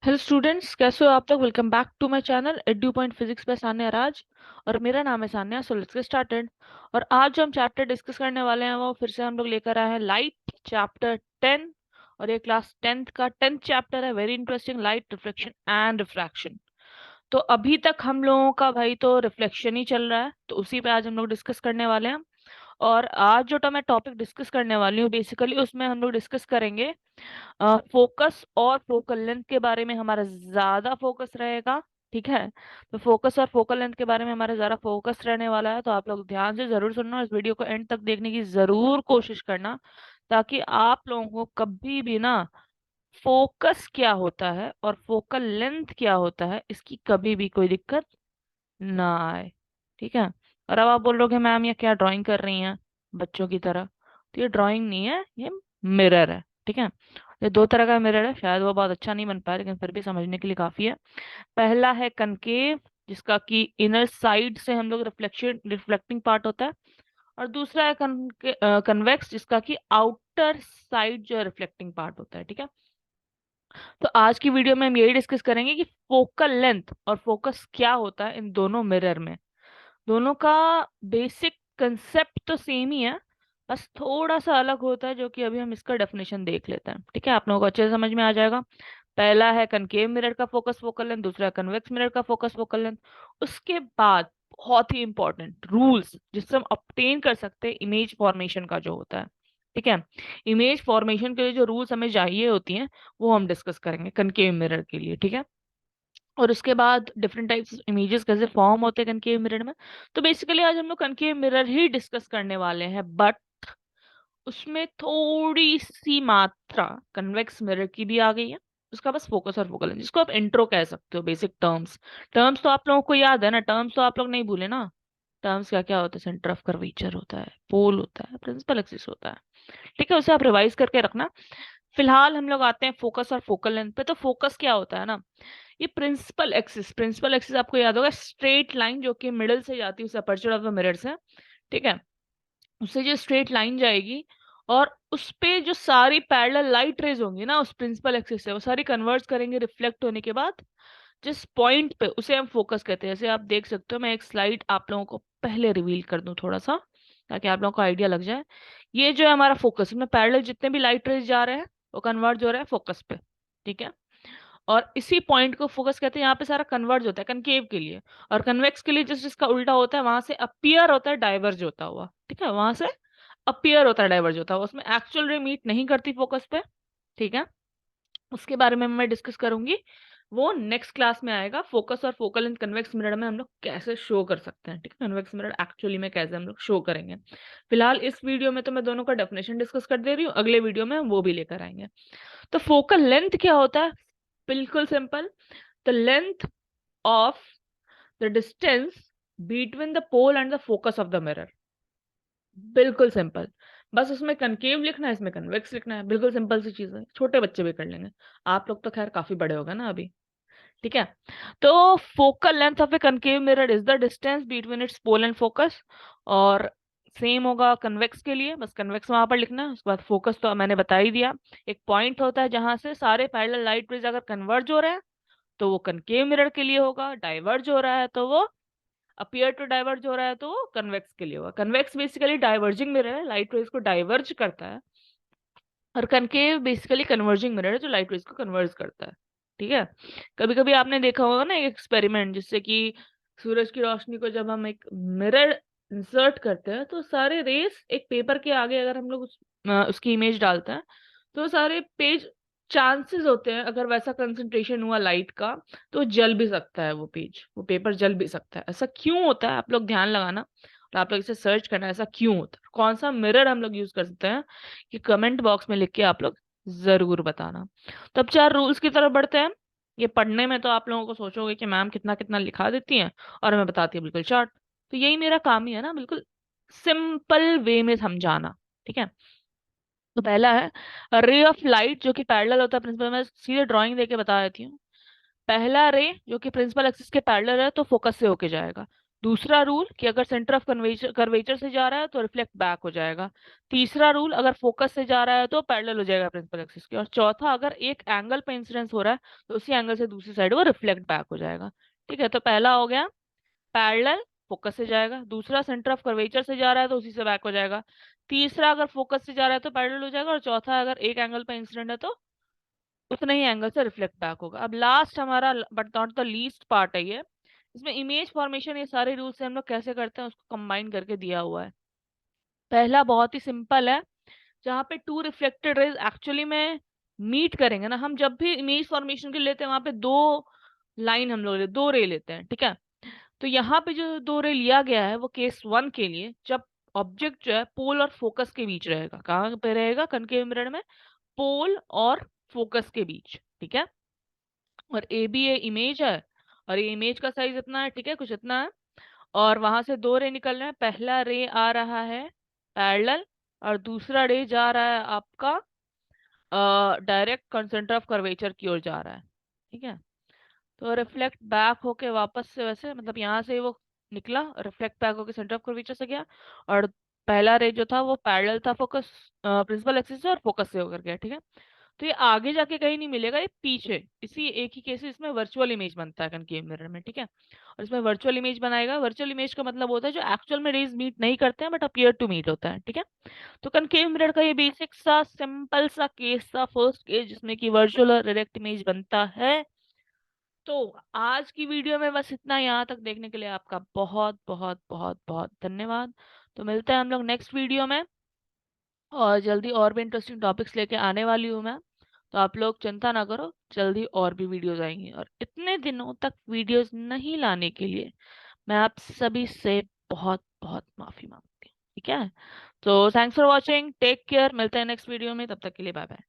Hello students, कैसे हो आप लोग। Welcome back to my channel Edu Point physics by Sanya Raj. और मेरा नाम है Sanya. So let's get started. और आज जो हम चैप्टर डिस्कस करने वाले हैं वो फिर से हम लोग लेकर आए हैं लाइट चैप्टर 10। और ये क्लास 10th का 10th चैप्टर है। Very interesting, light reflection and refraction. तो अभी तक हम लोगों का भाई तो रिफ्लेक्शन ही चल रहा है, तो उसी पे आज हम लोग डिस्कस करने वाले हैं। और आज जो मैं टॉपिक डिस्कस करने वाली हूँ बेसिकली उसमें हम लोग डिस्कस करेंगे फोकस और फोकल लेंथ के बारे में। हमारा ज्यादा फोकस रहेगा, ठीक है। तो फोकस और फोकल लेंथ के बारे में हमारा ज्यादा फोकस रहने वाला है, तो आप लोग ध्यान से जरूर सुनना, इस वीडियो को एंड तक देखने की जरूर कोशिश करना, ताकि आप लोगों को कभी भी ना फोकस क्या होता है और फोकल लेंथ क्या होता है इसकी कभी भी कोई दिक्कत ना आए, ठीक है। और अब आप बोल रहे हो कि मैम ये क्या ड्राइंग कर रही हैं बच्चों की तरह। तो ये ड्राइंग नहीं है, ये मिरर है, ठीक है। ये दो तरह का मिरर है, शायद वो बहुत अच्छा नहीं बन पाया लेकिन फिर भी समझने के लिए काफी है। पहला है कनकेव, जिसका कि इनर साइड से हम लोग रिफ्लेक्शन रिफ्लेक्टिंग पार्ट होता है। और दूसरा है कन्वेक्स, जिसका कि आउटर साइड जो रिफ्लेक्टिंग पार्ट होता है, ठीक है। तो आज की वीडियो में हम यही डिस्कस करेंगे कि फोकल लेंथ और फोकस क्या होता है इन दोनों मिरर में। दोनों का बेसिक कंसेप्ट तो सेम ही है, बस थोड़ा सा अलग होता है, जो कि अभी हम इसका डेफिनेशन देख लेते हैं, ठीक है। आप लोगों को अच्छे से समझ में आ जाएगा। पहला है कनकेव मिरर का फोकस फोकल लेंथ, दूसरा कन्वेक्स मिरर का फोकस फोकल लेंथ। उसके बाद बहुत ही इंपॉर्टेंट रूल्स जिससे हम ऑब्टेन कर सकते हैं इमेज फॉर्मेशन का जो होता है, ठीक है। इमेज फॉर्मेशन के लिए जो रूल्स हमें चाहिए होती हैं वो हम डिस्कस करेंगे कनकेव मिरर के लिए, ठीक है। और उसके बाद डिफरेंट टाइप्स इमेजेस कैसे फॉर्म होते हैं कनकेव मिरर में। तो बेसिकली आज हम लोग कनकेव मिरर ही डिस्कस करने वाले हैं, बट उसमें थोड़ी सी मात्रा कन्वेक्स मिरर की भी आ गई है। उसका बस फोकस और फोकल लेंथ, जिसको आप इंट्रो कह सकते हो, बेसिक टर्म्स। टर्म्स तो आप लोगों को याद है ना, टर्म्स तो आप लोग नहीं भूले ना। टर्म्स क्या क्या होता है, सेंटर ऑफ कर्वेचर होता है, पोल होता है, प्रिंसिपल एक्सिस होता है, ठीक है। उसे आप रिवाइज करके रखना। फिलहाल हम लोग आते हैं फोकस और फोकल लेंथ पे। तो फोकस क्या होता है ना, ये प्रिंसिपल एक्सिस आपको याद होगा, स्ट्रेट लाइन जो कि मिडल से जाती है उस अपर्चर ऑफ द मिरर से, ठीक है। उससे जो स्ट्रेट लाइन जाएगी और उस पे जो सारी पैरेलल लाइट रेज होंगी ना उस प्रिंसिपल एक्सिस से, वो सारी कन्वर्ज करेंगे रिफ्लेक्ट होने के बाद जिस पॉइंट पे, उसे हम फोकस कहते हैं। जैसे आप देख सकते हो, मैं एक स्लाइड आप लोगों को पहले रिवील कर दूं थोड़ा सा, ताकि आप लोगों को आइडिया लग जाए। ये जो है हमारा फोकस, इसमें पैरेलल जितने भी लाइट रेज जा रहे हैं वो कन्वर्ज हो रहा है फोकस पे, ठीक है। और इसी पॉइंट को फोकस कहते हैं। यहाँ पे सारा कन्वर्ज होता है कनकेव के लिए। और कन्वेक्स के लिए जस्ट इसका उल्टा होता है, वहां से अपीयर होता है डाइवर्ज होता हुआ, ठीक है। वहां से अपीयर होता है डाइवर्ज होता हुआ, उसमें एक्चुअल रे मीट नहीं करती फोकस पे, ठीक है। उसके बारे में मैं डिस्कस करूंगी, वो नेक्स्ट क्लास में आएगा। फोकस और फोकल इन कन्वेक्स मिरर में हम लोग कैसे शो कर सकते हैं, ठीक है। कन्वेक्स मिरर एक्चुअली में कैसे हम लोग शो करेंगे। फिलहाल इस वीडियो में तो मैं दोनों का डेफिनेशन डिस्कस कर दे रही हूँ, अगले वीडियो में हम वो भी लेकर आएंगे। तो फोकल लेंथ क्या होता है, बिल्कुल simple. The length of the distance between the pole and the focus of the mirror, बिल्कुल सिंपल। बस उसमें कनकेव लिखना है, इसमें कन्वेक्स लिखना है, बिल्कुल सिंपल सी चीज है, छोटे बच्चे भी कर लेंगे। आप लोग तो खैर काफी बड़े हो गए ना अभी, ठीक है। तो focal length of a concave mirror is the distance between its pole and focus. और सेम होगा कन्वेक्स के लिए, बस कन्वेक्स वहां पर लिखना है। उसके बाद फोकस तो मैंने बता ही दिया, एक पॉइंट होता है जहां से सारे पैरेलल लाइट रेज अगर कन्वर्ज हो रहे हैं तो वो कनकेव मिरर के लिए होगा, डाइवर्ज हो रहा है तो वो अपीयर टू डाइवर्ज हो रहा है तो वो कन्वेक्स के लिए होगा। कन्वेक्स बेसिकली डाइवर्जिंग मिरर है, लाइट रेज को डाइवर्ज करता है। और कनकेव बेसिकली कन्वर्जिंग मिरर है, जो लाइट रेज को कन्वर्ज करता है, ठीक है। कभी कभी आपने देखा होगा ना एक एक्सपेरिमेंट, जिससे कि सूरज की रोशनी को जब हम एक मिरर इंसर्ट करते हैं तो सारे रेस एक पेपर के आगे अगर हम लोग उसकी इमेज डालते हैं तो सारे पेज, चांसेस होते हैं अगर वैसा कंसंट्रेशन हुआ लाइट का तो जल भी सकता है वो पेज, वो पेपर जल भी सकता है। ऐसा क्यों होता है आप लोग ध्यान लगाना, और आप लोग इसे सर्च करना ऐसा क्यों होता है, कौन सा मिरर हम लोग यूज कर सकते हैं, कि कमेंट बॉक्स में लिख के आप लोग जरूर बताना। तो अब चार रूल्स की तरफ बढ़ते हैं। ये पढ़ने में तो आप लोगों को सोचोगे कि मैम कितना कितना लिखा देती हैं और मैं बताती हूँ बिल्कुल शॉर्ट। तो यही मेरा काम ही है ना, बिल्कुल सिंपल वे में समझाना, ठीक है। तो पहला है रे ऑफ लाइट, जो कि पैरेलल होता है प्रिंसिपल, मैं सीधे ड्राइंग देके बता देती हूँ। पहला रे जो कि प्रिंसिपल एक्सिस के पैरेलल है तो फोकस से होके जाएगा। दूसरा रूल कि अगर सेंटर ऑफ कर्वेचर से जा रहा है तो रिफ्लेक्ट बैक हो जाएगा। तीसरा रूल अगर फोकस से जा रहा है तो पैरेलल हो जाएगा प्रिंसिपल एक्सिस के। और चौथा अगर एक एंगल पे इंसिडेंस हो रहा है तो उसी एंगल से दूसरी साइड वो रिफ्लेक्ट बैक हो जाएगा। ठीक है, तो पहला हो गया पैरेलल, फोकस से जाएगा। दूसरा सेंटर ऑफ कर्वेचर से जा रहा है तो उसी से बैक हो जाएगा। तीसरा अगर फोकस से जा रहा है तो पैरेलल हो जाएगा। और चौथा अगर एक एंगल पे इंसिडेंट है तो उतना ही एंगल से रिफ्लेक्ट बैक होगा। अब लास्ट हमारा but not the least part है ये, इसमें इमेज फॉर्मेशन, ये सारे रूल्स हम लोग कैसे करते हैं उसको कंबाइन करके दिया हुआ है। पहला बहुत ही सिंपल है, जहाँ पे टू रिफ्लेक्टेड रेज एक्चुअली में मीट करेंगे ना, हम जब भी इमेज फॉर्मेशन के लिए लेते हैं वहां पे दो लाइन हम लोग दो रे लेते हैं, ठीक है। तो यहाँ पे जो दो रे लिया गया है वो केस वन के लिए, जब ऑब्जेक्ट जो है पोल और फोकस के बीच रहेगा। कहाँ पे रहेगा? कनकेव मिरर में पोल और फोकस के बीच, ठीक है। और ए भी ये इमेज है, और ये इमेज का साइज इतना है, ठीक है, कुछ इतना है। और वहां से दो रे निकल रहे हैं, पहला रे आ रहा है पैरेलल और दूसरा रे जा रहा है आपका डायरेक्ट कंसेंटर ऑफ कर्वेचर की ओर जा रहा है, ठीक है। तो रिफ्लेक्ट बैक होके वापस से वैसे, मतलब यहाँ से वो निकला, रिफ्लेक्ट बैक होके सेंटर ऑफ कर्वेचर से गया। और पहला रे जो था वो पैरेलल था फोकस प्रिंसिपल एक्सिस से, और फोकस से होकर गया, ठीक है। तो ये आगे जाके कहीं नहीं मिलेगा, ये पीछे इसी एक ही केस इसमें वर्चुअल इमेज बनता है कनकेव मिरर में, ठीक है। और इसमें वर्चुअल इमेज बनाएगा। वर्चुअल इमेज का मतलब होता है जो एक्चुअल में रेज मीट नहीं करते हैं बट अपीयर टू मीट होता है, ठीक है। तो कनकेव मिरर का ये बेसिक सा सिंपल सा केस था, फर्स्ट केस जिसमें कि वर्चुअल और डायरेक्ट इमेज बनता है। तो आज की वीडियो में बस इतना, यहाँ तक देखने के लिए आपका बहुत बहुत बहुत बहुत धन्यवाद। तो मिलते हैं हम लोग नेक्स्ट वीडियो में, और जल्दी और भी इंटरेस्टिंग टॉपिक्स लेके आने वाली हूँ मैं। तो आप लोग चिंता ना करो, जल्दी और भी वीडियोस आएंगी। और इतने दिनों तक वीडियोस नहीं लाने के लिए मैं आप सभी से बहुत बहुत माफी मांगती हूँ, ठीक है। तो thanks for watching, take care, मिलते हैं नेक्स्ट वीडियो में, तब तक के लिए बाय बाय।